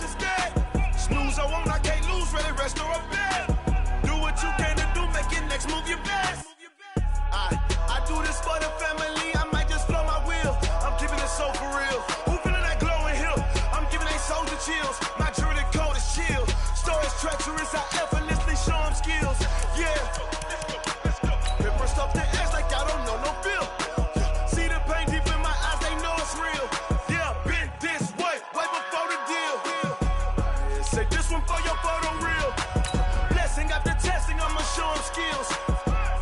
instead. Snooze, I won't, I can't lose, really rest or a bed. Do what you can to do, make your next move your best. I do this for the family, I might just flow my wheel. I'm keeping it so for real. Who feeling that glowing hill? I'm giving they souls the chills. My jewelry cold is chill. Stories treacherous, I effortlessly show them skills. Yeah. Hit first off the edge like I don't know no feel. See the pain deep in my eyes, they know it's real. Yeah, been this way before the deal. Say this one for your photo real. Blessing after testing, I'ma show them skills.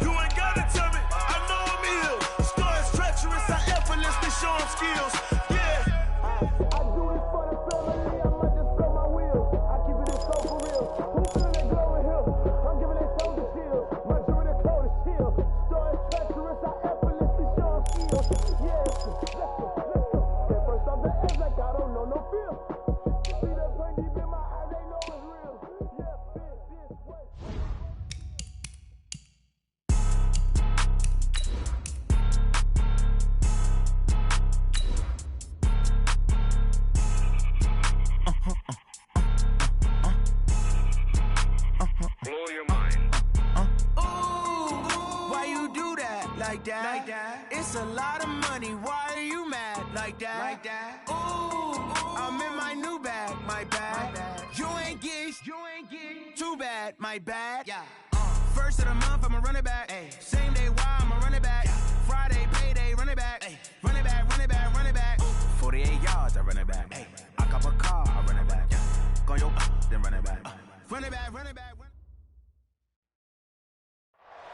You ain't gotta tell me, I know I'm ill. Stories treacherous, I effortlessly show them skills. Yeah. I do this for the family, I might just blow my wheel. I keep it so for real. Who feeling that glowing hill? I'm giving they souls the chills. My jewelry cold is chill. Stories treacherous, I effortlessly show them skills. Yeah, let's go. At first off the edge like I don't know no feel. See that pain deep in my eyes, they know it's real. Yeah, been this way. Blow your mind. Ooh, why you do that like that? Like that? It's a lot of money. Why are you mad like that? Like that? Ooh, I'm in my new bag, my bad. You ain't get too bad, my bad. Yeah. First of the month, I'ma run it back. Ay. Same day, why I'ma run it back. Yeah. Friday, payday, run it back. Ay. Run it back, run it back, run it back. 48 yards, I run it back. Ay. I cop a car, I run it back. Yeah. Go yo, then run it back. Run it back, run it back.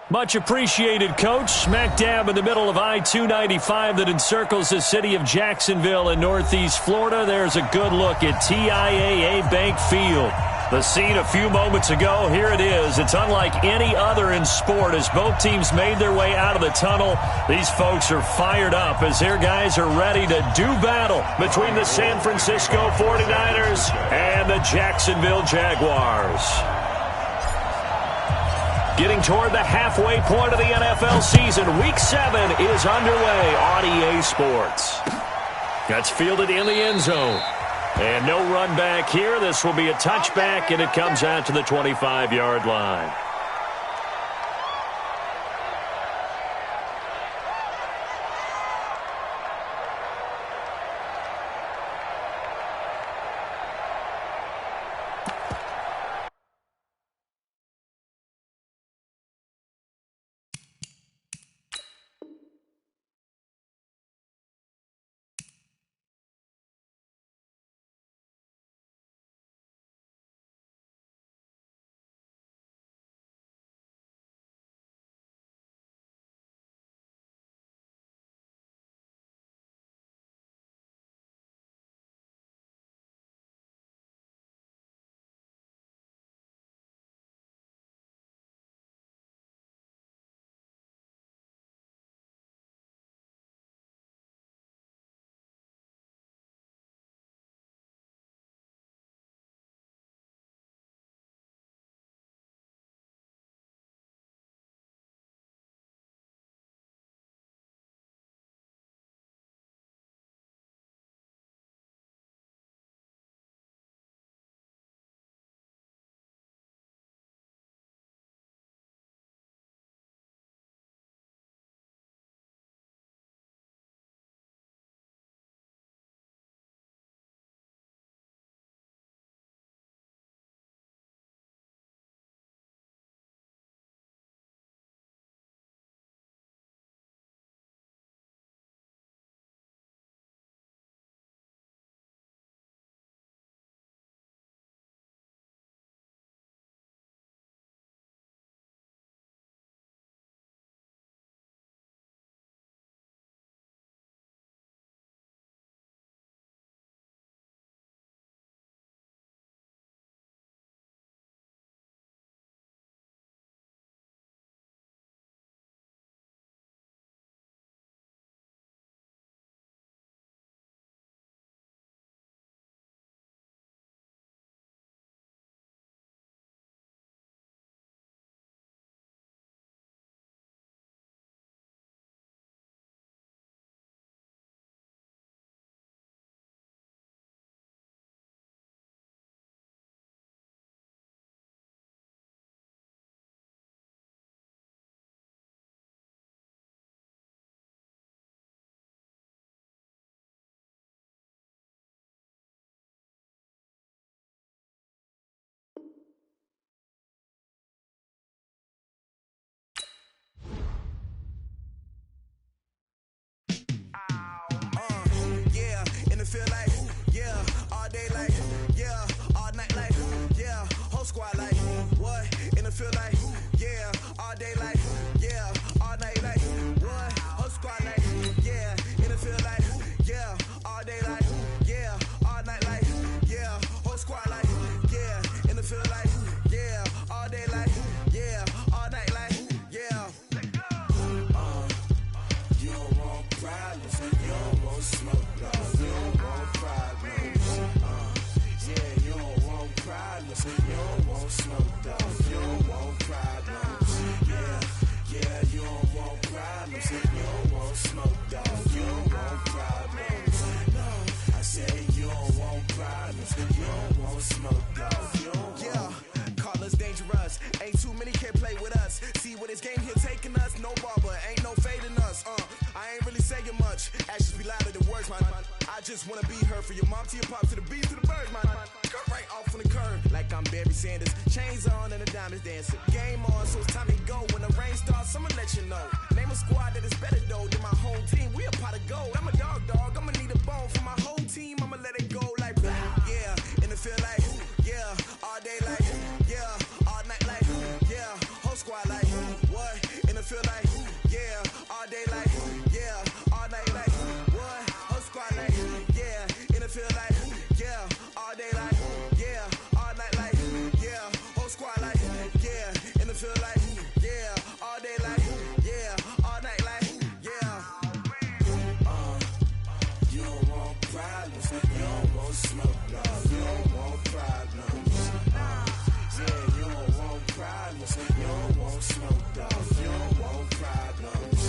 Much appreciated, Coach. Smack dab in the middle of I-295 that encircles the city of Jacksonville in Northeast Florida. There's a good look at TIAA Bank Field. The scene a few moments ago, here it is. It's unlike any other in sport as both teams made their way out of the tunnel. These folks are fired up as their guys are ready to do battle between the San Francisco 49ers and the Jacksonville Jaguars. Getting toward the halfway point of the NFL season, Week 7 is underway on EA Sports. That's fielded in the end zone. And no run back here. This will be a touchback, and it comes out to the 25-yard line. just wanna be heard. For your mom to your pop to the beat to the birds, man. Cut right off on the curb like I'm Barry Sanders. Chains on and the diamonds dancing. Game on, so it's time to go. When the rain starts, I'ma let you know. Name a squad that is better though than my whole team. We a pot of gold. I'm a dog. I'ma need a bone for my whole team. I'ma let it go like blah. Yeah, and it feel like yeah, all day like yeah, all night like yeah, whole squad like what? And it feel like yeah, all day like yeah, all night like what? Whole squad like yeah, and it feel like yeah, all day like yeah, all night like yeah, whole squad like yeah, and it feel like yeah, all day like yeah, all night like yeah. You don't want problems, you don't want smoke, dog. You don't want problems. Yeah, you don't want problems, you don't want smoke, dog. You don't want problems.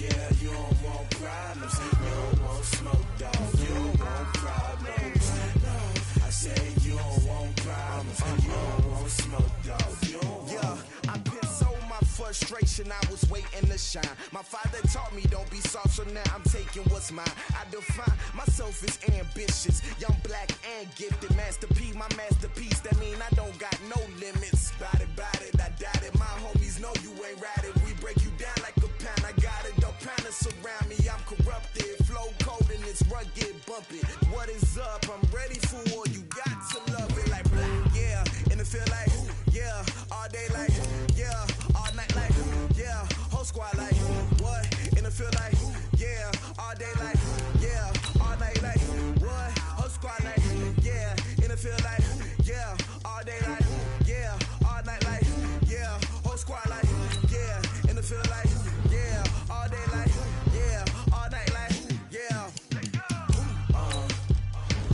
Yeah, you don't want problems, you don't want smoke, dog. You don't want problems. No, I say you don't want problems, you don't want smoke, dog. You don't want. Yeah, I piss on my frustration, I was waiting to shine. My father taught me don't be soft, so now I'm taking what's mine. I define myself as ambitious, young, black, and gifted. Master P, my masterpiece, that mean I don't got no limits. Bout it, I doubt it. My homies know you ain't ride it. We break you down like a pound, I got it. Don't pound to surround me, I'm corrupted. Flow cold and it's rugged, bump it. What is up? I'm ready for war, you got to love it like blah. Yeah, and it feel like yeah, all day like yeah, all night like yeah, whole squad like what? And it feel like yeah, all day like yeah, all night like what? Whole squad like yeah, and it feel like yeah, all day like yeah, all night like yeah, whole squad like yeah, and it feel like yeah, all day like yeah, all night like yeah.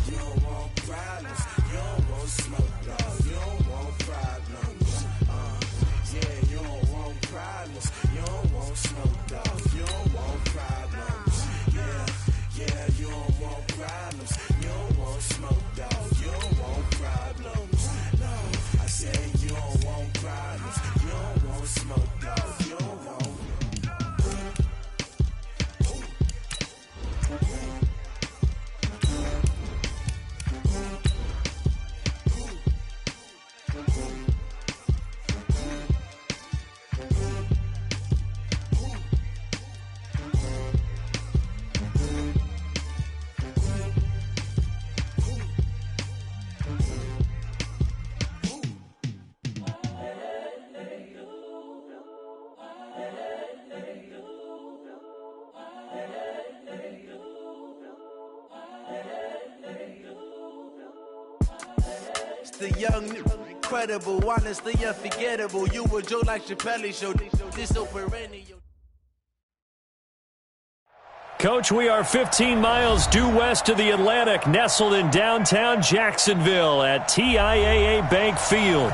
You don't want problems, you don't want smoke, dog. You don't want problems. Yeah, you don't want problems, you don't want smoke, dog. You don't want problems. Yeah, you don't want problems, you don't want smoke, dog. You don't want problems. No, I say you don't want problems, you don't want smoke, dog. You don't want. The young, incredible, honestly unforgettable. You were Joe like Chappelle show. This so perennial. Coach, we are 15 miles due west of the Atlantic, nestled in downtown Jacksonville at TIAA Bank Field.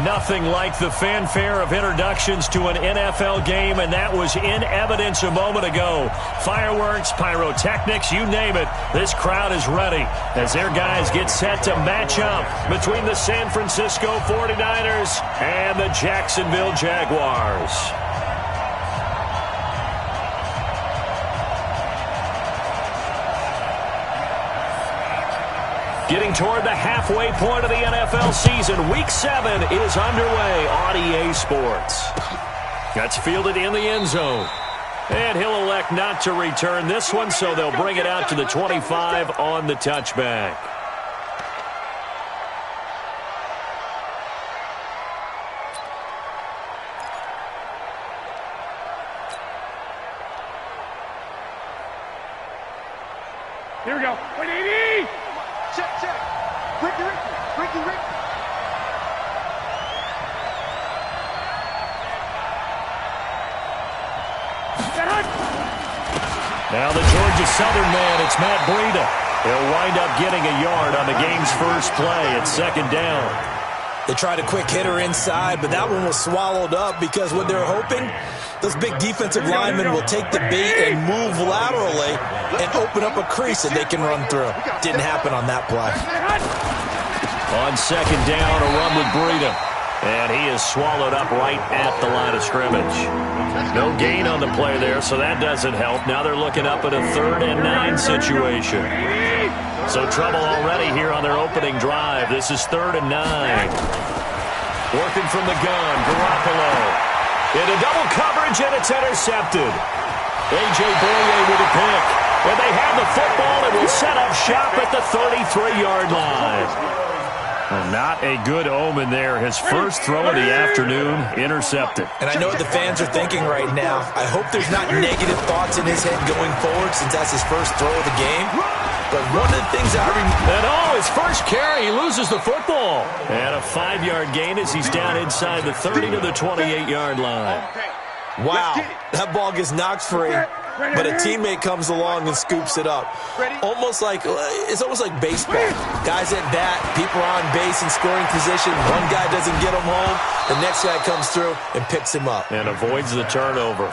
Nothing like the fanfare of introductions to an NFL game, and that was in evidence a moment ago. Fireworks, pyrotechnics, you name it. This crowd is ready as their guys get set to match up between the San Francisco 49ers and the Jacksonville Jaguars. Getting toward the halfway point of the NFL season, Week 7 is underway on EA Sports. That's fielded in the end zone. And he'll elect not to return this one, so they'll bring it out to the 25 on the touchback. Here we go. 180! Check. Ricky. Now the Georgia Southern man, it's Matt Breida. He'll wind up getting a yard on the game's first play at second down. They tried a quick hitter inside, but that one was swallowed up because what they're hoping, those big defensive linemen will take the bait and move laterally and open up a crease that they can run through. Didn't happen on that play. On second down, a run with Breida. And he is swallowed up right at the line of scrimmage. No gain on the play there, so that doesn't help. Now they're looking up at a 3rd and 9 situation. So trouble already here on their opening drive. This is 3rd and 9. Working from the gun, Garoppolo. Into double coverage, and it's intercepted. A.J. Boye with a pick. And they have the football and will set up shop at the 33-yard line. Well, not a good omen there. His first throw of the afternoon, intercepted. And I know what the fans are thinking right now. I hope there's not negative thoughts in his head going forward since that's his first throw of the game. But one of the things I remember... And his first carry, he loses the football. And a 5-yard gain as he's down inside the 30 to the 28-yard line. Wow, that ball gets knocked free, but a teammate comes along and scoops it up. It's almost like baseball. Guys at bat, people are on base in scoring position. One guy doesn't get him home. The next guy comes through and picks him up. And avoids the turnover.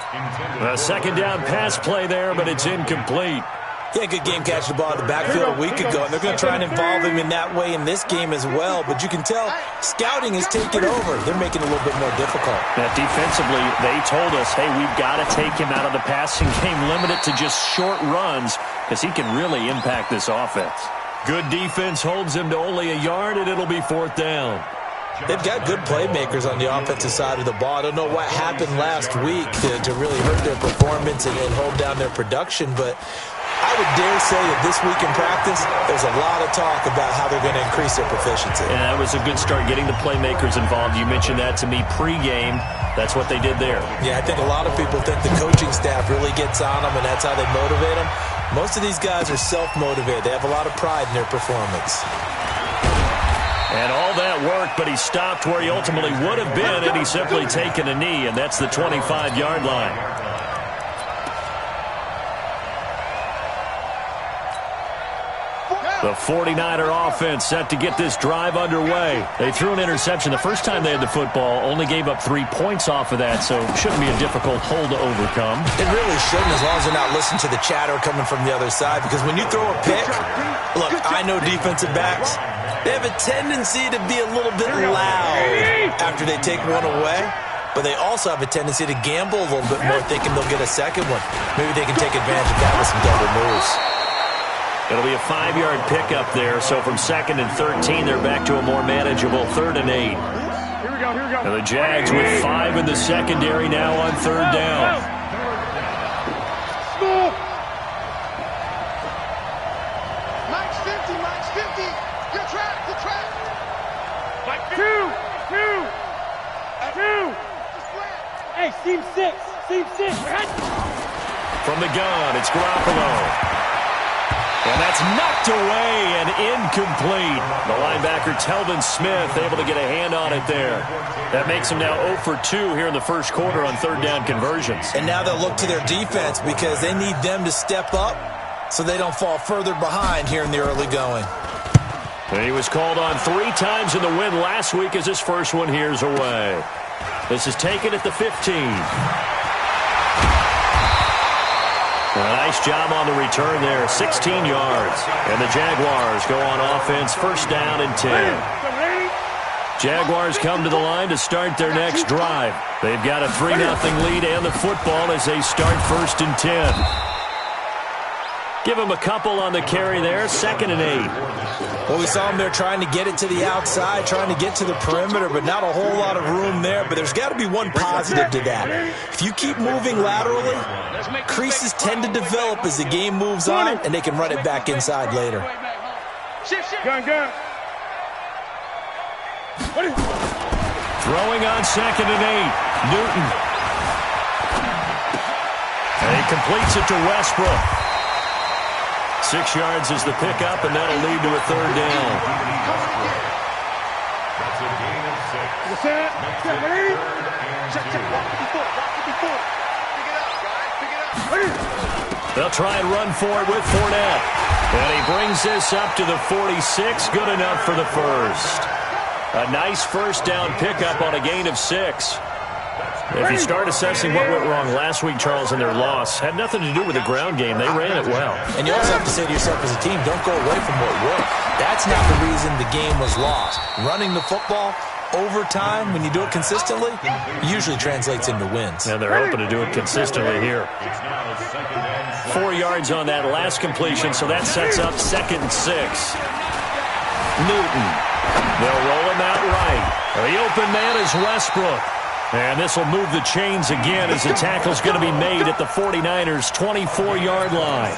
A second down pass play there, but it's incomplete. He had a good game catching the ball in the backfield a week ago, and they're going to try and involve him in that way in this game as well. But you can tell scouting is taking over. They're making it a little bit more difficult. Now, defensively, they told us, hey, we've got to take him out of the passing game, limit it to just short runs, because he can really impact this offense. Good defense holds him to only a yard, and it'll be 4th down. They've got good playmakers on the offensive side of the ball. I don't know what happened last week to really hurt their performance and hold down their production, but I would dare say that this week in practice, there's a lot of talk about how they're going to increase their proficiency. And that was a good start, getting the playmakers involved. You mentioned that to me pregame. That's what they did there. Yeah, I think a lot of people think the coaching staff really gets on them, and that's how they motivate them. Most of these guys are self-motivated. They have a lot of pride in their performance. And all that worked, but he stopped where he ultimately would have been, and he's simply taken a knee, and that's the 25-yard line. The 49er offense set to get this drive underway. They threw an interception the first time they had the football, only gave up 3 points off of that, so shouldn't be a difficult hole to overcome. It really shouldn't, as long as they're not listening to the chatter coming from the other side, because when you throw a pick, look, I know defensive backs, they have a tendency to be a little bit loud after they take one away, but they also have a tendency to gamble a little bit more, thinking they'll get a second one. Maybe they can take advantage of that with some double moves. It'll be a 5-yard pickup there, so from 2nd and 13, they're back to a more manageable 3rd and 8. Here we go. And the Jags with 5 in the secondary now on 3rd down. Mike's 50. You're trapped. Mike, two. Hey, seam 6. From the gun, it's Garoppolo. And that's knocked away and incomplete. The linebacker, Telvin Smith, able to get a hand on it there. That makes him now 0 for 2 here in the first quarter on 3rd down conversions. And now they'll look to their defense because they need them to step up so they don't fall further behind here in the early going. And he was called on 3 times in the win last week as his first one here's away. This is taken at the 15. A nice job on the return there, 16 yards. And the Jaguars go on offense, 1st down and 10. Jaguars come to the line to start their next drive. They've got a 3-0 lead and the football as they start 1st and 10. Give them a couple on the carry there, 2nd and 8. Well, we saw them there trying to get it to the outside, trying to get to the perimeter, but not a whole lot of room there. But there's got to be one positive to that. If you keep moving laterally, creases tend to develop as the game moves on, and they can run it back inside later. Gun. Throwing on 2nd and 8. Newton. And he completes it to Westbrook. 6 yards is the pickup, and that'll lead to a 3rd down. That's a gain of 6. They'll try and run for it with Fournette. And he brings this up to the 46. Good enough for the first. A nice 1st down pickup on a gain of 6. If you start assessing what went wrong last week, Charles, in their loss, had nothing to do with the ground game. They ran it well. And you also have to say to yourself as a team, don't go away from what worked. That's not the reason the game was lost. Running the football over time, when you do it consistently, it usually translates into wins. And they're hoping to do it consistently here. 4 yards on that last completion, so that sets up 2nd and 6. Newton. They'll roll him out right. The open man is Westbrook. And this will move the chains again as the tackle's going to be made at the 49ers' 24-yard line.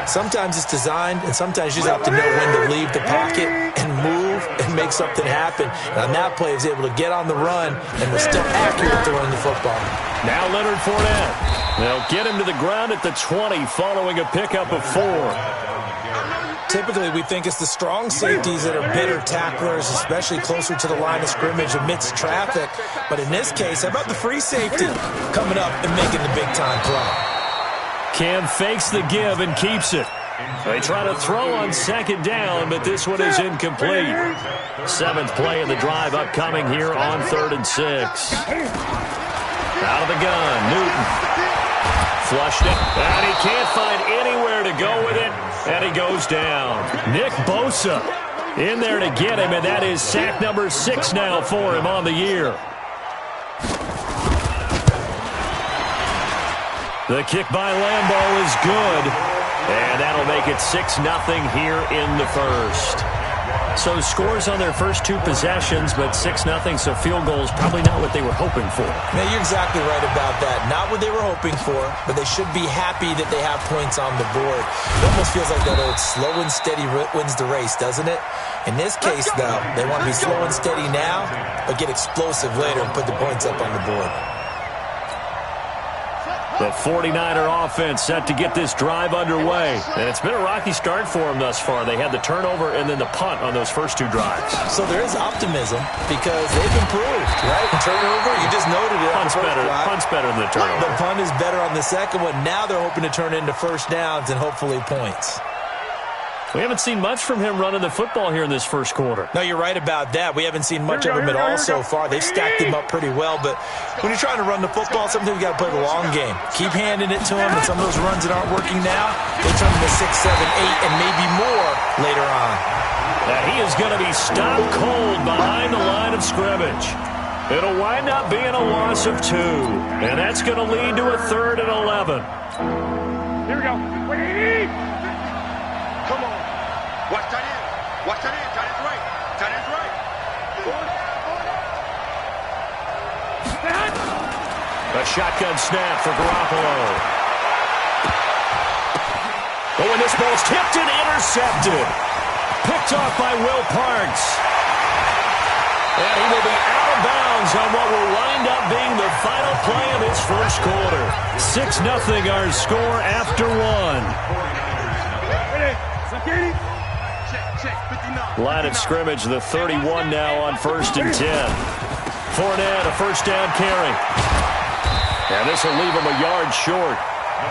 Sometimes it's designed, and sometimes you just have to know when to leave the pocket and move and make something happen. And on that play, he was able to get on the run and was still accurate throwing the football. Now Leonard Fournette. They'll get him to the ground at the 20 following a pickup of 4. Typically, we think it's the strong safeties that are better tacklers, especially closer to the line of scrimmage amidst traffic. But in this case, how about the free safety coming up and making the big-time play? Cam fakes the give and keeps it. They try to throw on 2nd down, but this one is incomplete. 7th play of the drive upcoming here on 3rd and 6. Out of the gun, Newton. Flushed it, and he can't find anywhere to go with it, and he goes down. Nick Bosa in there to get him, and that is sack number 6 now for him on the year. The kick by Lambeau is good, and that'll make it 6-0 here in the first. So scores on their first 2 possessions, but 6-0, so field goal is probably not what they were hoping for. Now, you're exactly right about that. Not what they were hoping for, but they should be happy that they have points on the board. It almost feels like that old slow and steady wins the race, doesn't it? In this case, though, they want to be slow and steady now, but get explosive later and put the points up on the board. The 49er offense set to get this drive underway. And it's been a rocky start for them thus far. They had the turnover and then the punt on those first 2 drives. So there is optimism because they've improved, right? Turnover, you just noted it. Punt's better than the turnover. The punt is better on the second one. Now they're hoping to turn into first downs and hopefully points. We haven't seen much from him running the football here in this first quarter. No, you're right about that. We haven't seen much of him at all so far. They've stacked him up pretty well, but when you're trying to run the football, sometimes you got to play the long game. Keep handing it to him, and some of those runs that aren't working now, they turn into 6, 7, 8, and maybe more later on. And he is going to be stopped cold behind the line of scrimmage. It'll wind up being a loss of 2, and that's going to lead to a 3rd and 11. Here we go. Come on. Watch tight end. Watch tight end. Tight end's right. Tight end's right. A shotgun snap for Garoppolo. Oh, and this ball's tipped and intercepted. Picked off by Will Parks. And he will be out of bounds on what will wind up being the final play of his first quarter. 6-0 our score after 1. Line of scrimmage, the 31 now on 1st and 10. Fournette, a first down carry. And this will leave him a yard short.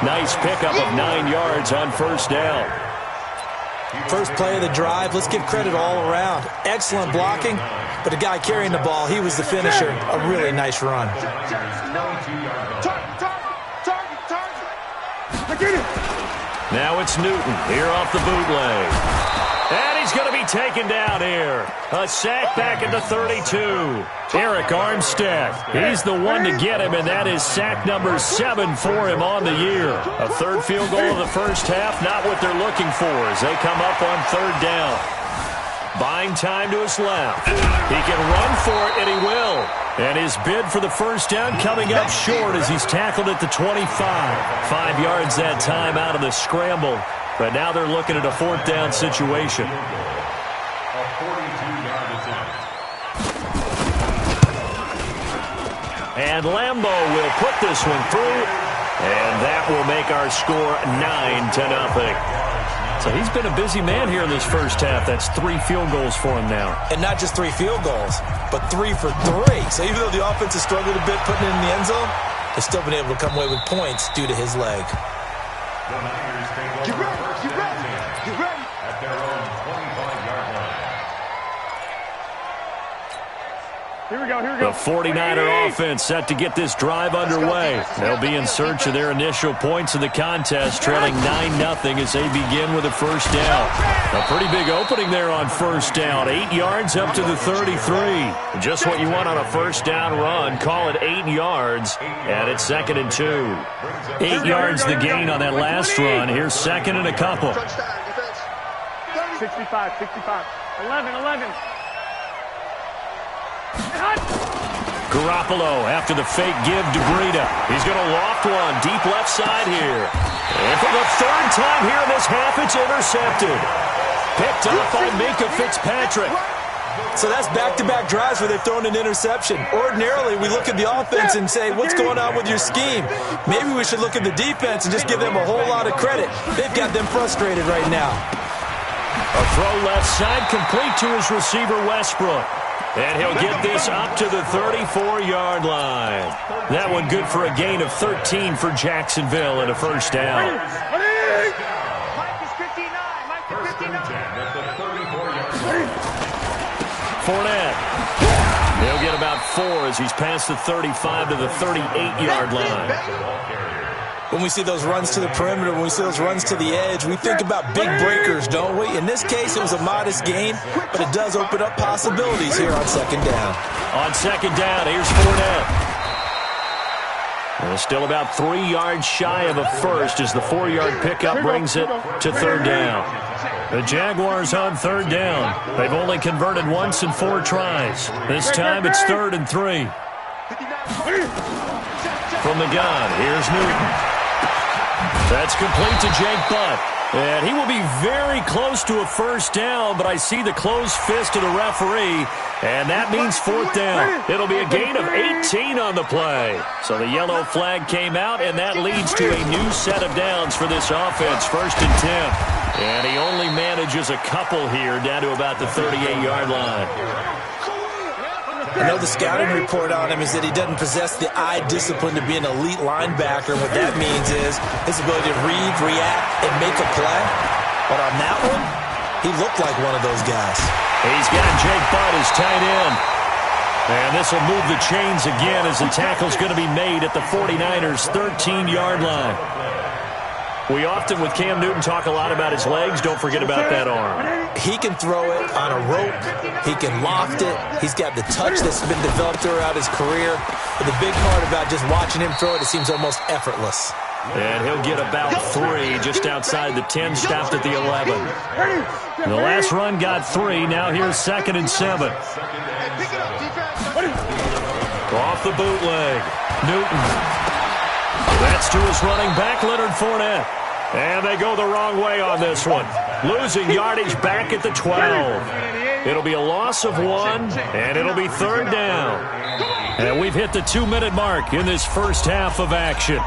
Nice pickup of 9 yards on 1st down. First play of the drive, let's give credit all around. Excellent blocking, but the guy carrying the ball, he was the finisher. A really nice run. Now it's Newton here off the bootleg. And he's going to be taken down here. A sack back at the 32. Eric Armstead, he's the one to get him, and that is sack number 7 for him on the year. A 3rd field goal of the first half, not what they're looking for as they come up on 3rd down. Buying time to his left. He can run for it, and he will. And his bid for the first down coming up short as he's tackled at the 25. 5 yards that time out of the scramble. But now they're looking at a 4th down situation. And Lambeau will put this one through. And that will make our score 9-0. So he's been a busy man here in this first half. That's 3 field goals for him now. And not just 3 field goals, but 3 for 3. So even though the offense has struggled a bit putting it in the end zone, they've still been able to come away with points due to his leg. Get ready. Get ready. Get ready. Here The 49er offense set to get this drive underway. They'll be in search of their initial points in the contest, trailing 9-0 as they begin with a first down. A pretty big opening there on first down. 8 yards up to the 33. Just what you want on a first down run. Call it 8 yards, and it's 2nd and 2. 8 yards the gain on that last run. Here's 2nd and a couple. 65. 11. Garoppolo after the fake give to Breida. He's going to loft one deep left side here. And for the 3rd time here in this half, it's intercepted. Picked up by Minka Fitzpatrick. So that's back-to-back drives where they've thrown an interception. Ordinarily, we look at the offense and say, what's going on with your scheme? Maybe we should look at the defense and just give them a whole lot of credit. They've got them frustrated right now. A throw left side complete to his receiver, Westbrook. And he'll get this up to the 34-yard line. That one good for a gain of 13 for Jacksonville and a first down. Fournette. He'll get about 4 as he's past the 35 to the 38-yard line. When we see those runs to the perimeter, when we see those runs to the edge, we think about big breakers, don't we? In this case, it was a modest gain, but it does open up possibilities here on 2nd down. On 2nd down, here's Fournette. And still about 3 yards shy of a first as the 4-yard pickup brings it to 3rd down. The Jaguars on 3rd down. They've only converted once in 4 tries. This time it's 3rd and 3. From the gun, here's Newton. That's complete to Jake Butt. And he will be very close to a first down, but I see the closed fist of the referee, and that means 4th down. It'll be a gain of 18 on the play. So the yellow flag came out, and that leads to a new set of downs for this offense, 1st and 10. And he only manages a couple here down to about the 38-yard line. I know the scouting report on him is that he doesn't possess the eye discipline to be an elite linebacker. What that means is his ability to read, react, and make a play. But on that one, he looked like one of those guys. He's got Jake Butt as tight end. And this will move the chains again as the tackle's going to be made at the 49ers' 13-yard line. We often, with Cam Newton, talk a lot about his legs. Don't forget about that arm. He can throw it on a rope. He can loft it. He's got the touch that's been developed throughout his career. But the big part about just watching him throw it seems almost effortless. And he'll get about 3 just outside the 10, stopped at the 11. The last run got 3. Now here's 2nd and 7. Off the bootleg. Newton. That's to his running back, Leonard Fournette. And they go the wrong way on this one. Losing yardage back at the 12. It'll be a loss of 1, and it'll be 3rd down. And we've hit the 2-minute mark in this first half of action.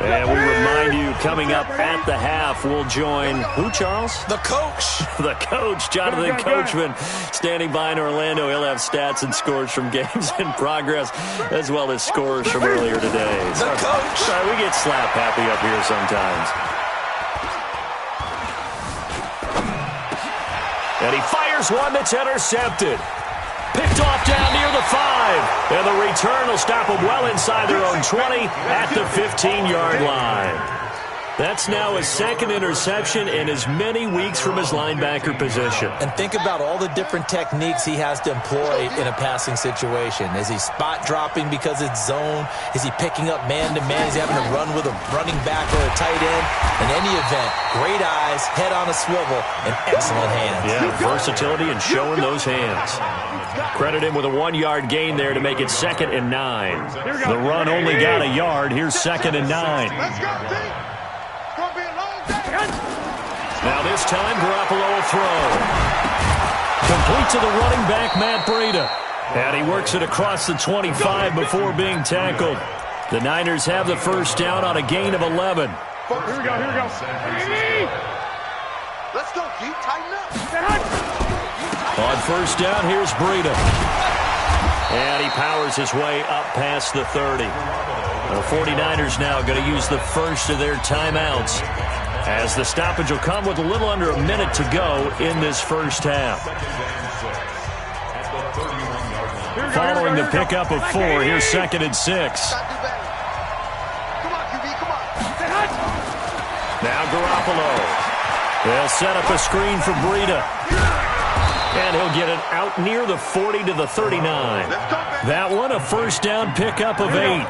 And we remind you, coming up at the half, we'll join who, Charles? The coach. The coach, Jonathan Coachman, standing by in Orlando. He'll have stats and scores from games in progress, as well as scores from earlier today. The coach. Sorry, we get slap happy up here sometimes. And he fires one that's intercepted. Picked off down near the 5. And the return will stop them well inside their own 20 at the 15-yard line. That's now his 2nd interception in as many weeks from his linebacker position. And think about all the different techniques he has to employ in a passing situation. Is he spot dropping because it's zone? Is he picking up man-to-man? Is he having to run with a running back or a tight end? In any event, great eyes, head on a swivel, and excellent hands. Yeah, versatility and showing those hands. Credit him with a 1-yard gain there to make it 2nd and 9. The run only got a yard. Here's 2nd and 9. Now this time, Garoppolo will throw. Complete to the running back, Matt Breida. And he works it across the 25 before being tackled. The Niners have the first down on a gain of 11. Here we go. Let's go, G. Tighten up. On first down, here's Breida. And he powers his way up past the 30. The 49ers now going to use the first of their timeouts as the stoppage will come with a little under a minute to go in this first half. Following the pickup of 4, here's 2nd and 6. Now Garoppolo. They'll set up a screen for Breida. And he'll get it out near the 40 to the 39. That one, a first down pickup of 8.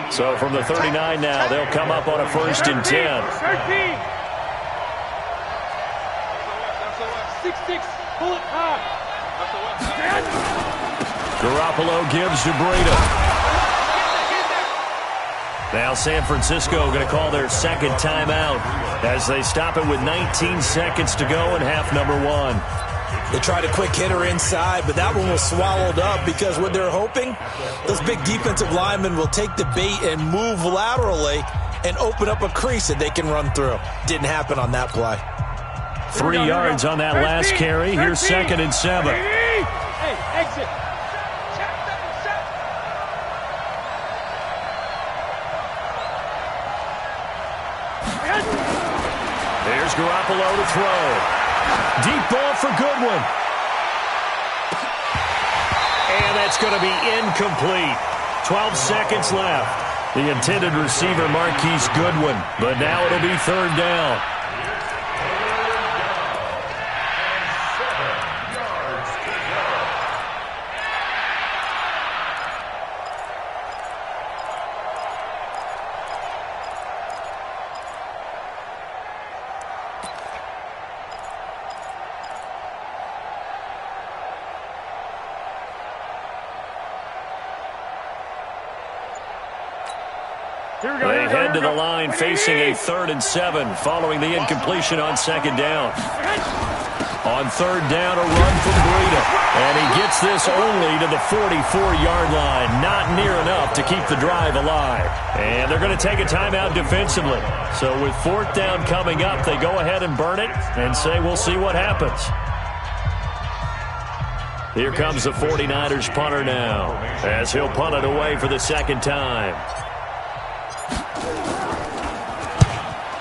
So from the 39 now, they'll come up on a 1st and 10. 6-6, pull it high. Garoppolo gives to Breida. Now San Francisco going to call their 2nd timeout as they stop it with 19 seconds to go in half number 1. They tried a quick hitter inside, but that one was swallowed up because what they're hoping, those big defensive linemen will take the bait and move laterally and open up a crease that they can run through. Didn't happen on that play. 3 yards on that last carry. Here's 2nd and 7. Hey, exit. There's Garoppolo to throw. Deep ball for Goodwin. And that's going to be incomplete. 12 seconds left. The intended receiver, Marquise Goodwin. But now it'll be 3rd down. They head to the line facing a 3rd and 7 following the incompletion on 2nd down. On 3rd down, a run from Breida. And he gets this only to the 44-yard line. Not near enough to keep the drive alive. And they're going to take a timeout defensively. So with 4th down coming up, they go ahead and burn it and say we'll see what happens. Here comes the 49ers punter now as he'll punt it away for the 2nd time.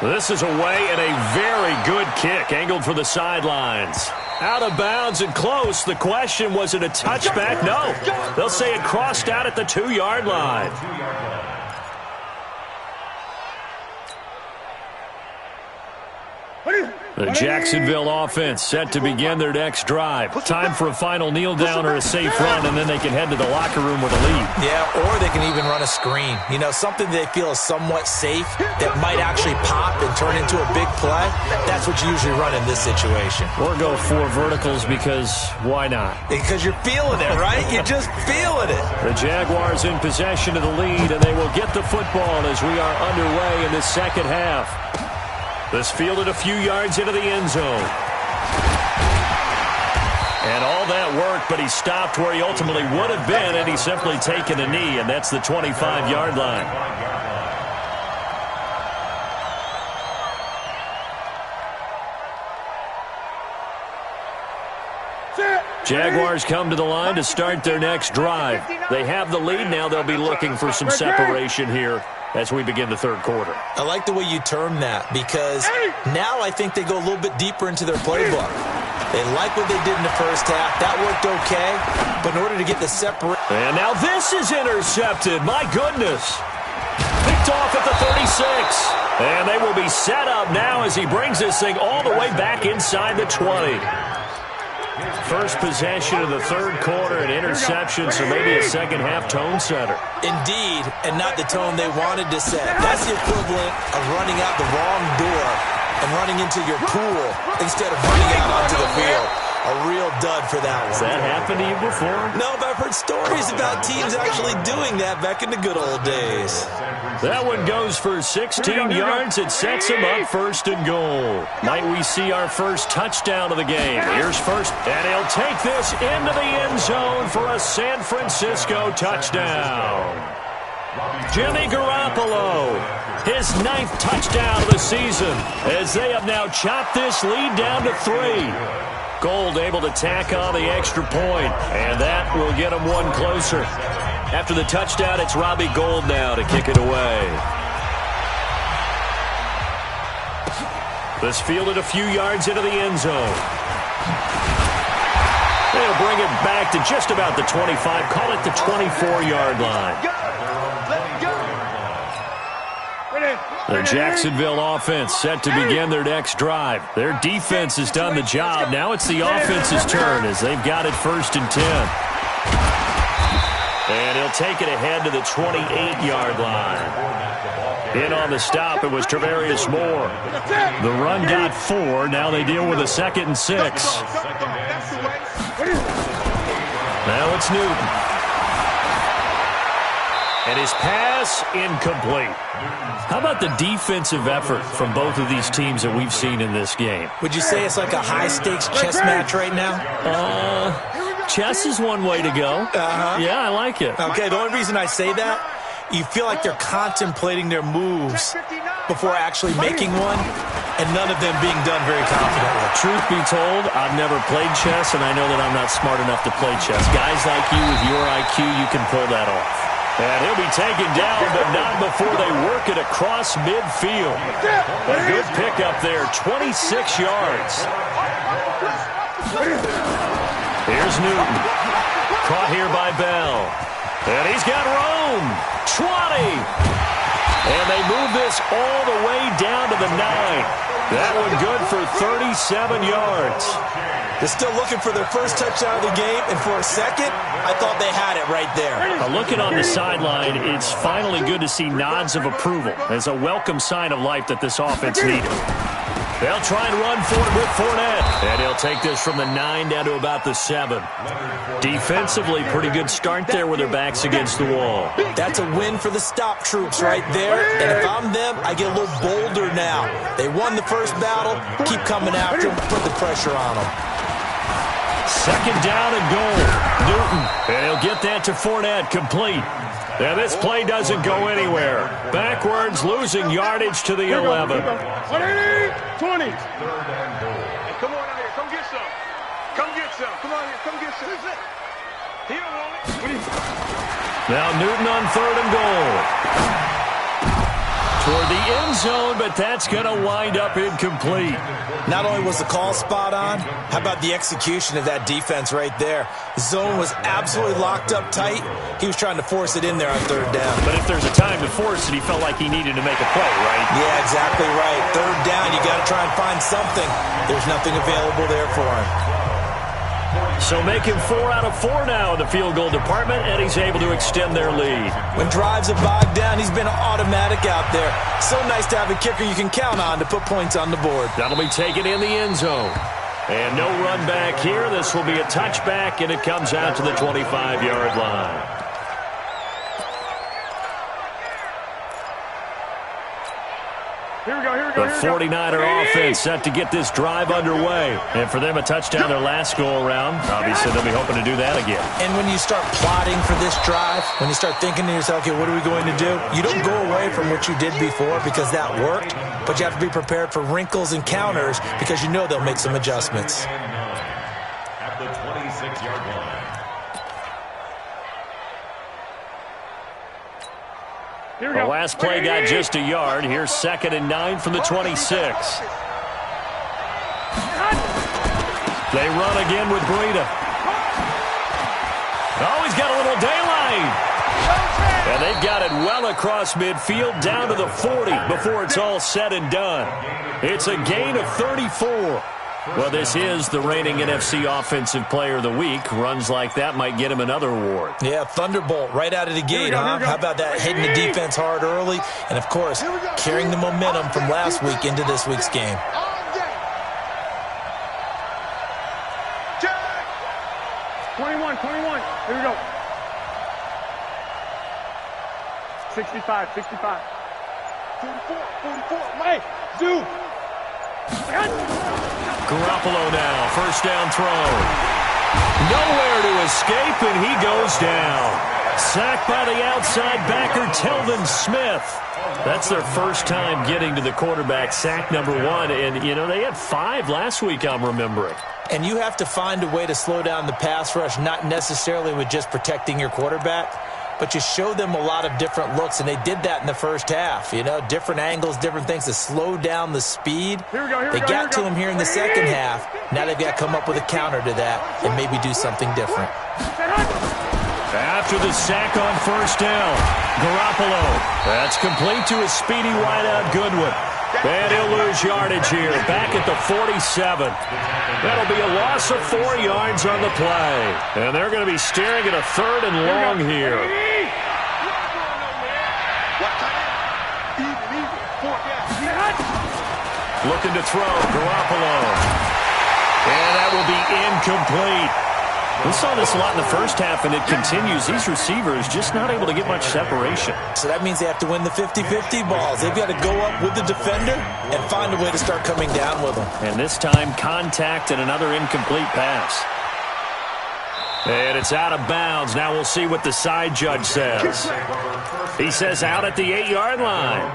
This is away and a very good kick angled for the sidelines. Out of bounds and close. The question, was it a touchback? No. They'll say it crossed out at the 2-yard line. The Jacksonville offense set to begin their next drive. Time for a final kneel down or a safe run, and then they can head to the locker room with a lead. Yeah, or they can even run a screen. You know, something they feel is somewhat safe that might actually pop and turn into a big play. That's what you usually run in this situation. Or go 4 verticals because why not? Because you're feeling it, right? You're just feeling it. The Jaguars in possession of the lead, and they will get the football as we are underway in the 2nd half. This fielded a few yards into the end zone. And all that work, but he stopped where he ultimately would have been, and he's simply taken a knee, and that's the 25-yard line. Jaguars come to the line to start their next drive. They have the lead. Now they'll be looking for some separation here as we begin the 3rd quarter. I like the way you term that because now I think they go a little bit deeper into their playbook. They like what they did in the first half. That worked okay, but in order to get the separation. And now this is intercepted. My goodness. Picked off at the 36. And they will be set up now as he brings this thing all the way back inside the 20. First possession of the 3rd quarter, an interception, so maybe a 2nd half tone setter. Indeed, and not the tone they wanted to set. That's the equivalent of running out the wrong door and running into your pool instead of running out onto the field. A real dud for that one. Has that happened to you before? No, but I've heard stories about teams actually doing that back in the good old days. That one goes for 16 yards. It sets him up 1st and goal. Might we see our first touchdown of the game? Here's first, and he'll take this into the end zone for a San Francisco touchdown. Jimmy Garoppolo, his 9th touchdown of the season, as they have now chopped this lead down to 3. Gold able to tack on the extra point, and that will get him one closer. After the touchdown, it's Robbie Gould now to kick it away. This fielded a few yards into the end zone. They'll bring it back to just about the 25. Call it the 24-yard line. The Jacksonville offense set to begin their next drive. Their defense has done the job. Now it's the offense's turn as they've got it 1st and 10. And he'll take it ahead to the 28-yard line. In on the stop, it was Travarius Moore. The run got 4. Now they deal with a 2nd and 6. Now it's Newton. And his pass incomplete. How about the defensive effort from both of these teams that we've seen in this game? Would you say it's like a high-stakes chess match right now? Chess is one way to go. Yeah, I like it. Okay, the only reason I say that, you feel like they're contemplating their moves before actually making one, and none of them being done very confidently. Truth be told, I've never played chess, and I know that I'm not smart enough to play chess. Guys like you with your IQ, you can pull that off. And he'll be taken down, but not before they work it across midfield. A good pickup there, 26 yards. Here's Newton. Caught here by Bell. And he's got Rome. 20. And they move this all the way down to the 9. That one good for 37 yards. They're still looking for their first touchdown of the game, and for a second, I thought they had it right there. Looking on the sideline, it's finally good to see nods of approval as a welcome sign of life that this offense needed. They'll try and run for it with Fournette. And he'll take this from the 9 down to about the 7. Defensively, pretty good start there with their backs against the wall. That's a win for the stop troops right there. And if I'm them, I get a little bolder now. They won the first battle. Keep coming after them. Put the pressure on them. 2nd down and goal. Newton. And he'll get that to Fournette, complete. And this play doesn't go anywhere. Backwards, losing yardage to the 11. 20. Hey, come on out here. Come get some. Come get some. Come on here. Come get some. He don't want it. Now Newton on 3rd and goal. Toward the end zone, but that's going to wind up incomplete. Not only was the call spot on, how about the execution of that defense right there? The zone was absolutely locked up tight. He was trying to force it in there on 3rd down. But if there's a time to force it, he felt like he needed to make a play, right? Yeah, exactly right. 3rd down, you got to try and find something. There's nothing available there for him. So making 4 out of 4 now in the field goal department, and he's able to extend their lead. When drives are bogged down, he's been automatic out there. So nice to have a kicker you can count on to put points on the board. That'll be taken in the end zone. And no run back here. This will be a touchback, and it comes out to the 25-yard line. Here we go. The 49er offense set to get this drive underway. And for them, a touchdown their last go-around. Obviously, they'll be hoping to do that again. And when you start plotting for this drive, when you start thinking to yourself, okay, what are we going to do? You don't go away from what you did before because that worked, but you have to be prepared for wrinkles and counters because you know they'll make some adjustments. At the 26-yard line. The last play got just a yard. Here's 2nd and 9 from the 26. They run again with Breida. Oh, he's got a little daylight. And they've got it well across midfield down to the 40 before it's all said and done. It's a gain of 34. Well, this is the reigning NFC Offensive Player of the Week. Runs like that might get him another award. Yeah, Thunderbolt right out of the gate, huh? How about that, hitting the defense hard early? And, of course, carrying the momentum from last week into this week's game. 21. Here we go. 65. 44. Hey, Zoo. Garoppolo now, 1st down throw. Nowhere to escape, and he goes down. Sacked by the outside backer, Telvin Smith. That's their first time getting to the quarterback, sack number 1. And, you know, they had 5 last week, I'm remembering. And you have to find a way to slow down the pass rush, not necessarily with just protecting your quarterback. but you show them a lot of different looks, and they did that in the first half. You know, different angles, different things to slow down the speed. They got to him here in the second half. Now they've got to come up with a counter to that and maybe do something different. After the sack on first down, Garoppolo. That's complete to a speedy wideout Goodwin. And he'll lose yardage here, back at the 47. That'll be a loss of 4 yards on the play. And they're going to be staring at a 3rd and long here. Looking to throw, Garoppolo. And that will be incomplete. We saw this a lot in the first half, and it continues. These receivers just not able to get much separation. So that means they have to win the 50-50 balls. They've got to go up with the defender and find a way to start coming down with them. And this time, contact and another incomplete pass. And it's out of bounds. Now we'll see what the side judge says. He says out at the 8-yard line.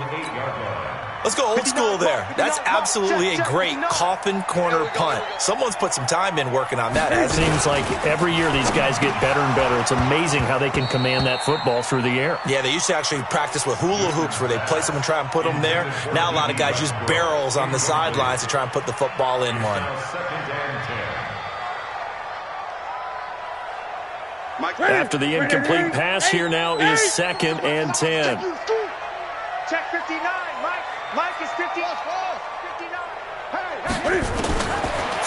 Let's go old school there. That's absolutely a great coffin corner punt. Someone's put some time in working on that. It seems like every year these guys get better and better. It's amazing how they can command that football through the air. Yeah, they used to actually practice with hula hoops where they place them and try and put them there. Now a lot of guys use barrels on the sidelines to try and put the football in one. After the incomplete pass, here now is 2nd and 10. Check 59, Mike. Mike is 59. Hey.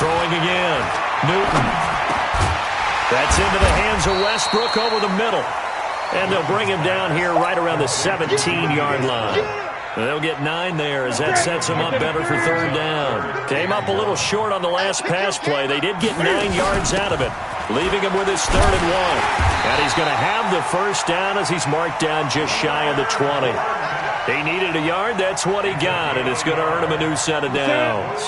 Throwing again. Newton. That's into the hands of Westbrook over the middle. And they'll bring him down here right around the 17-yard line. They'll get 9 there as that sets them up better for 3rd down. Came up a little short on the last pass play. They did get 9 yards out of it, leaving him with his 3rd and 1. And he's going to have the first down as he's marked down just shy of the 20. He needed a yard. That's what he got, and it's going to earn him a new set of downs.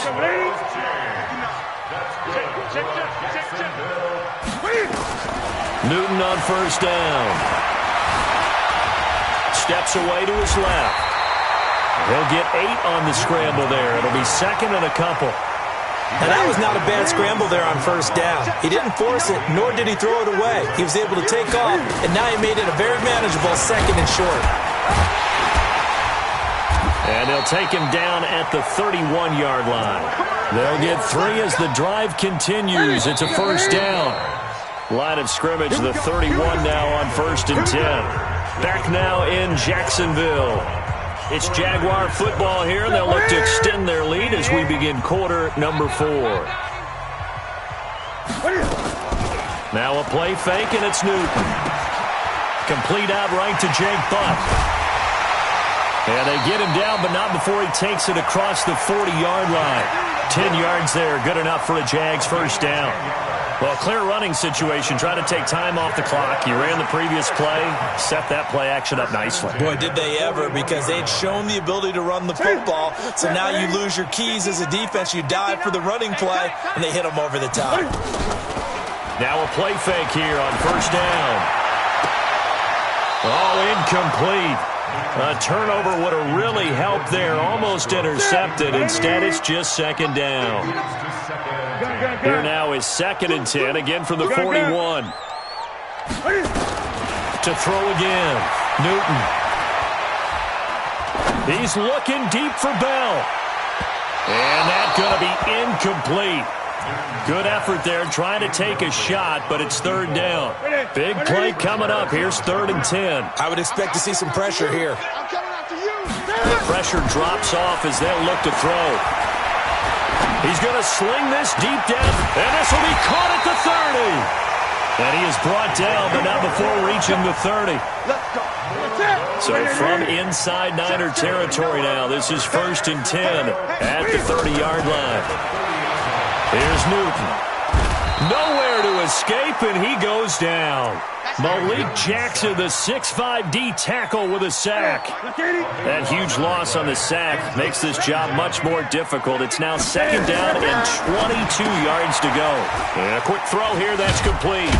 Newton on first down. Steps away to his left. He'll get 8 on the scramble there. It'll be 2nd and a couple. And that was not a bad scramble there on first down. He didn't force it, nor did he throw it away. He was able to take off, and now he made it a very manageable 2nd and short. And they'll take him down at the 31-yard line. They'll get 3 as the drive continues. It's a first down. Line of scrimmage, the 31 now on 1st and 10. Back now in Jacksonville. It's Jaguar football here, and they'll look to extend their lead as we begin quarter number 4. Now a play fake, and it's Newton. Complete out right to Jake Butt. And they get him down, but not before he takes it across the 40-yard line. 10 yards there, good enough for a Jags first down. Well, clear running situation, trying to take time off the clock. You ran the previous play, set that play action up nicely. Boy, did they ever, because they'd shown the ability to run the football, so now you lose your keys as a defense. You dive for the running play, and they hit them over the top. Now a play fake here on first down. Oh, incomplete. A turnover would have really helped there. Almost intercepted. Instead, it's just 2nd down. Here now is 2nd and 10. Again from the 41. To throw again. Newton. He's looking deep for Bell. And that's going to be incomplete. Good effort there, trying to take a shot, but it's 3rd down. Big play coming up. Here's 3rd and 10. I would expect to see some pressure here. The pressure drops off as they'll look to throw. He's going to sling this deep down, and this will be caught at the 30. And he is brought down, but not before reaching the 30. So from inside Niner territory now, this is 1st and 10 at the 30-yard line. Here's Newton. Nowhere to escape, and he goes down. Malik Jackson, the 6'5" D tackle with a sack. That huge loss on the sack makes this job much more difficult. It's now 2nd down and 22 yards to go. And a quick throw here, that's complete.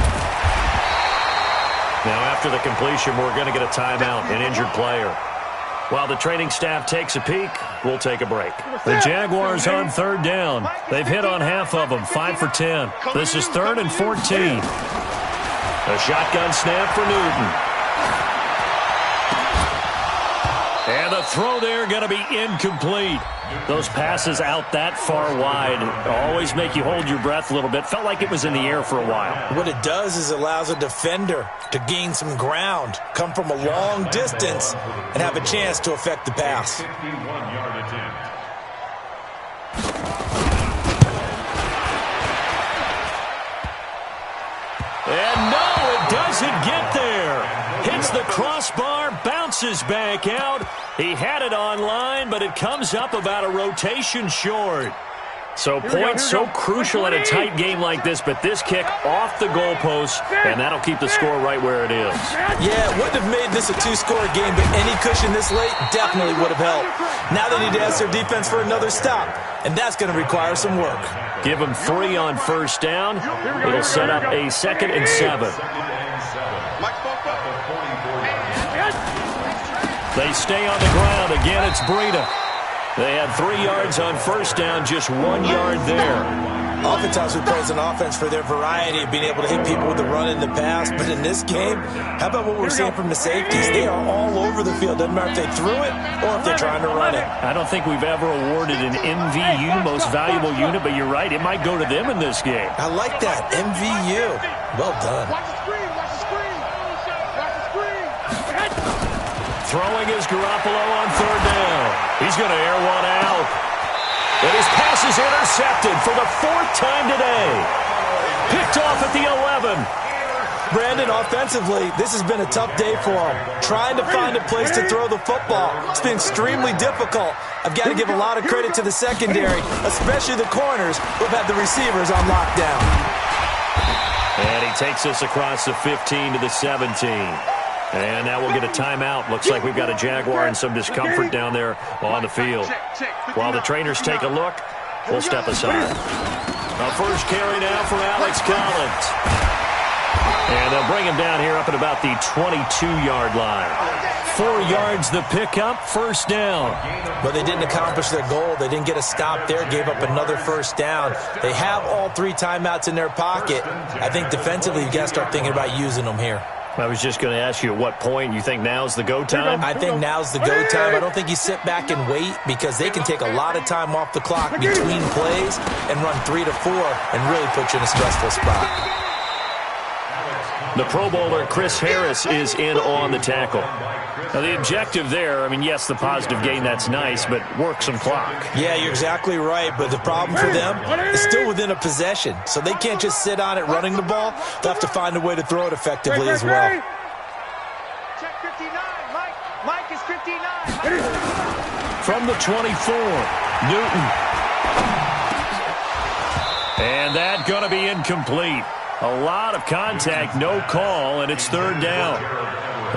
Now after the completion, we're going to get a timeout, an injured player. While the training staff takes a peek, we'll take a break. The Jaguars on 3rd down. They've hit on half of them, 5 for 10. This is 3rd and 14. A shotgun snap for Newton. throw there going to be incomplete. Those passes out that far wide always make you hold your breath a little bit. Felt like it was in the air for a while. What it does is it allows a defender to gain some ground, come from a long distance, and have a chance to affect the pass. 51-yard attempt. And no, it doesn't get there. Hits the crossbar, bounces back out. He had it online, but it comes up about a rotation short. So points so crucial in a tight game like this, but this kick off the goalpost, and that'll keep the score right where it is. Yeah, it wouldn't have made this a two-score game, but any cushion this late definitely would have helped. Now they need to ask their defense for another stop, and that's going to require some work. Give them 3 on first down. It'll set up a 2nd and 7. They stay on the ground. Again, it's Breida. They had 3 yards on first down, just 1 yard there. Oftentimes we praise an offense for their variety of being able to hit people with the run and the pass, but in this game, how about what we're seeing from the safeties? They are all over the field. Doesn't matter if they threw it or if they're trying to run it. I don't think we've ever awarded an MVU, most valuable unit, but you're right, it might go to them in this game. I like that, MVU. Well done. Watch the screen, watch the screen. Watch the screen. Throwing is Garoppolo on 3rd down. He's going to air one out. And his pass is intercepted for the 4th time today. Picked off at the 11. Brandon, offensively, this has been a tough day for him. Trying to find a place to throw the football. It's been extremely difficult. I've got to give a lot of credit to the secondary, especially the corners who've had the receivers on lockdown. And he takes us across the 15 to the 17. And now we'll get a timeout. Looks like we've got a Jaguar and some discomfort down there on the field. While the trainers take a look, we'll step aside. A first carry now for Alex Collins. And they'll bring him down here up at about the 22-yard line. 4 yards the pickup, first down. But they didn't accomplish their goal. They didn't get a stop there, gave up another first down. They have all 3 timeouts in their pocket. I think defensively you've got to start thinking about using them here. I was just going to ask you at what point you think now's the go time? I think now's the go time. I don't think you sit back and wait because they can take a lot of time off the clock between plays and run 3 to 4 and really put you in a stressful spot. The Pro Bowler Chris Harris is in on the tackle. Now the objective there, I mean, yes, the positive gain, that's nice, but work some clock. Yeah, you're exactly right, but the problem for them is still within a possession, so they can't just sit on it running the ball. They'll have to find a way to throw it effectively as well. Check 59, Mike. Mike is 59. From the 24, Newton. And that going to be incomplete. A lot of contact, no call, and it's 3rd down.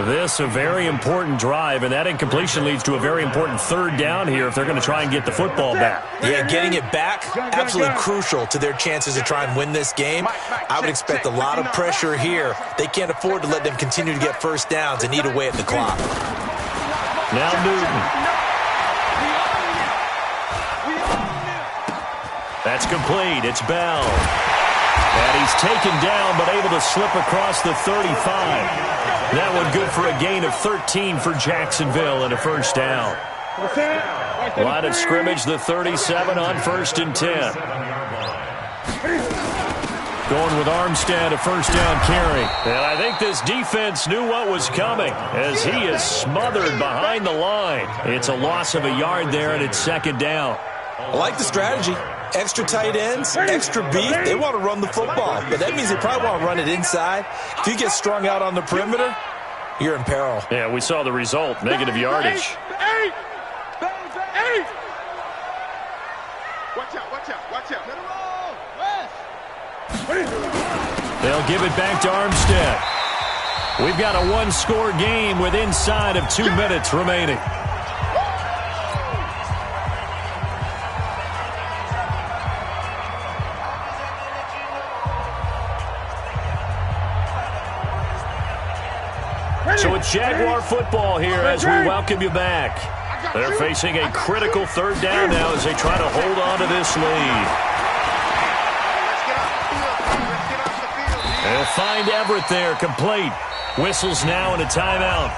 This a very important drive, and that incompletion leads to a very important 3rd down here if they're going to try and get the football back. Yeah, getting it back, absolutely crucial to their chances to try and win this game. I would expect a lot of pressure here. They can't afford to let them continue to get first downs and eat away at the clock. Now Newton. That's complete. It's Bell. And he's taken down, but able to slip across the 35. That one good for a gain of 13 for Jacksonville and a first down. Line of scrimmage, the 37 on 1st and 10. Going with Armstead, a first down carry. And I think this defense knew what was coming as he is smothered behind the line. It's a loss of a yard there, and it's 2nd down. I like the strategy. Extra tight ends, extra beef. They want to run the football, but that means they probably want to run it inside. If you get strung out on the perimeter, you're in peril. Yeah, we saw the result, negative yardage. Eight. Watch out, watch out, watch out. They'll give it back to Armstead. We've got a 1-score game with inside of 2 minutes remaining. So it's Jaguar football here as we welcome you back. They're facing a critical 3rd down now as they try to hold on to this lead. They'll find Everett there, complete. Whistles now and a timeout.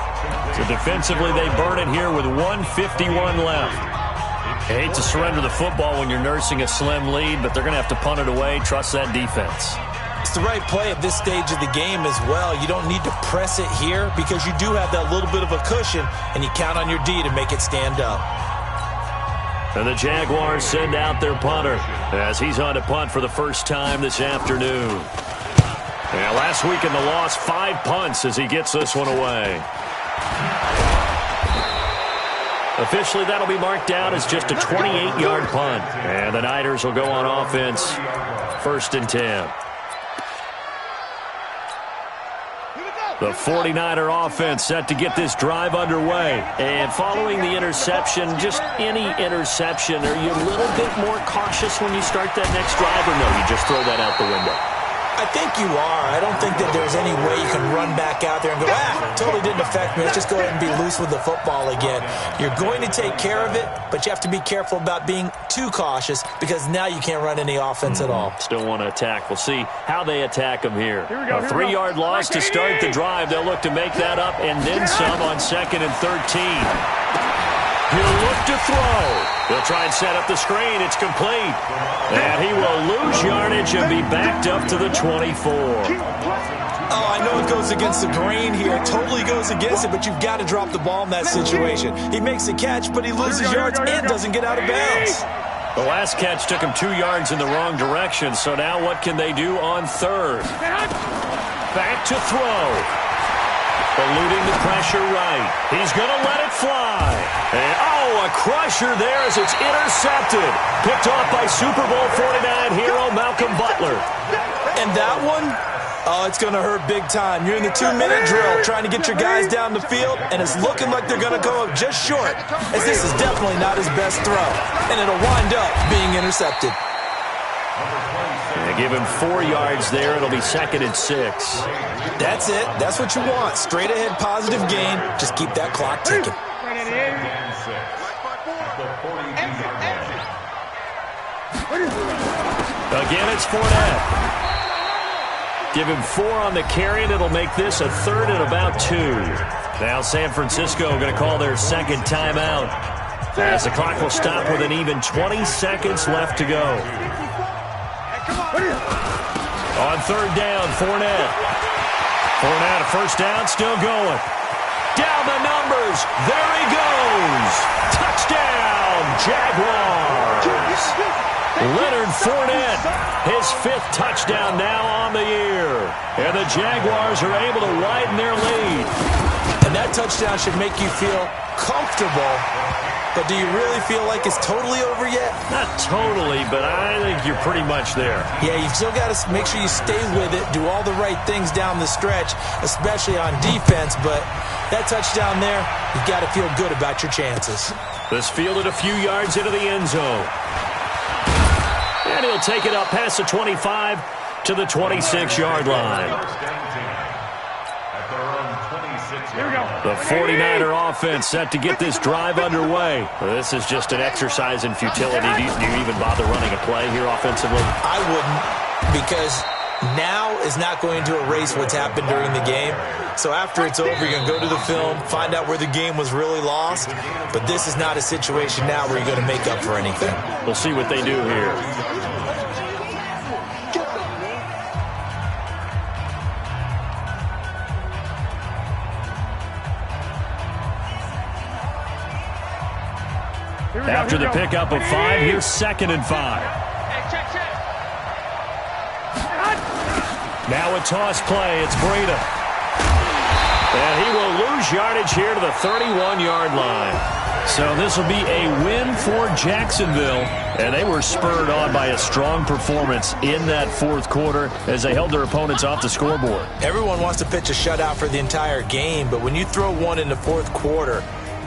So defensively, they burn it here with 1:51 left. I hate to surrender the football when you're nursing a slim lead, but they're going to have to punt it away. Trust that defense. It's the right play at this stage of the game as well. You don't need to press it here because you do have that little bit of a cushion, and you count on your D to make it stand up. And the Jaguars send out their punter as he's on to punt for the first time this afternoon. And last week in the loss, 5 punts as he gets this one away. Officially, that'll be marked down as just a 28-yard punt. And the Niners will go on offense, 1st and 10. The 49er offense set to get this drive underway. And following the interception, just any interception, are you a little bit more cautious when you start that next drive, or no, you just throw that out the window? I think you are. I don't think that there's any way you can run back out there and go, totally didn't affect me. Let's just go ahead and be loose with the football again. You're going to take care of it, but you have to be careful about being too cautious because now you can't run any offense at all. Still want to attack. We'll see how they attack them here. A 3-yard loss to start the drive. They'll look to make that up and then some on 2nd and 13. He'll look to throw. He'll try and set up the screen. It's complete. And he will lose yardage and be backed up to the 24. Oh, I know it goes against the grain here. It totally goes against it, but you've got to drop the ball in that situation. He makes a catch, but he loses yards and doesn't get out of bounds. The last catch took him 2 yards in the wrong direction, so now what can they do on 3rd? Back to throw. Eluding the pressure right. He's going to let it fly. And, a crusher there as it's intercepted. Picked off by Super Bowl 49 hero Malcolm Butler. And that one, it's going to hurt big time. You're in the 2-minute drill trying to get your guys down the field, and it's looking like they're going to go up just short, as this is definitely not his best throw. And it'll wind up being intercepted. They give him 4 yards there. It'll be 2nd and 6. That's it. That's what you want. Straight ahead positive gain. Just keep that clock ticking. Again, it's Fournette. Give him 4 on the carry, and it'll make this a 3rd and about 2. Now San Francisco going to call their 2nd timeout as the clock will stop with an even 20 seconds left to go. On 3rd down, Fournette. Fournette, a 1st down, still going. Down the numbers. There he goes. Touchdown, Jaguars. Leonard Fournette, his 5th touchdown now on the year. And the Jaguars are able to widen their lead. And that touchdown should make you feel comfortable. But do you really feel like it's totally over yet? Not totally, but I think you're pretty much there. Yeah, you've still got to make sure you stay with it, do all the right things down the stretch, especially on defense. But that touchdown there, you've got to feel good about your chances. This fielded a few yards into the end zone. And he'll take it up past the 25 to the 26-yard line. The 49er offense set to get this drive underway. This is just an exercise in futility. Do you even bother running a play here offensively? I wouldn't, because now is not going to erase what's happened during the game. So after it's over, you're going to go to the film, find out where the game was really lost. But this is not a situation now where you're going to make up for anything. We'll see what they do here. After the pickup of 5, here's 2nd and 5. Now a toss play. It's Breida. And he will lose yardage here to the 31-yard line. So this will be a win for Jacksonville. And they were spurred on by a strong performance in that 4th quarter as they held their opponents off the scoreboard. Everyone wants to pitch a shutout for the entire game, but when you throw one in the 4th quarter,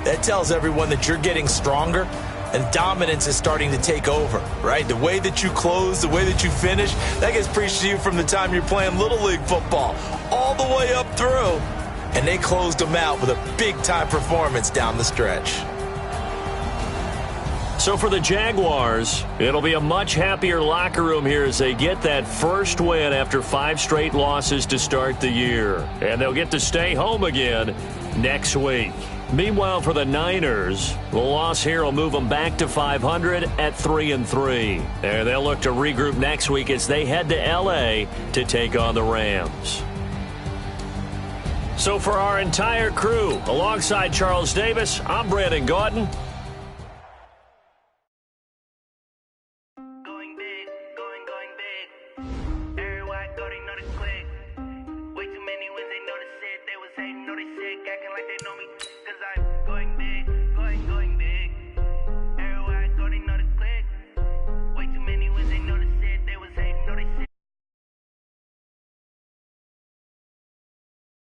that tells everyone that you're getting stronger and dominance is starting to take over, right? The way that you close, the way that you finish, that gets preached to you from the time you're playing Little League football all the way up through. And they closed them out with a big-time performance down the stretch. So for the Jaguars, it'll be a much happier locker room here as they get that first win after 5 straight losses to start the year. And they'll get to stay home again next week. Meanwhile, for the Niners, the loss here will move them back to 500 at 3-3. And they'll look to regroup next week as they head to L.A. to take on the Rams. So for our entire crew, alongside Charles Davis, I'm Brandon Gaudin.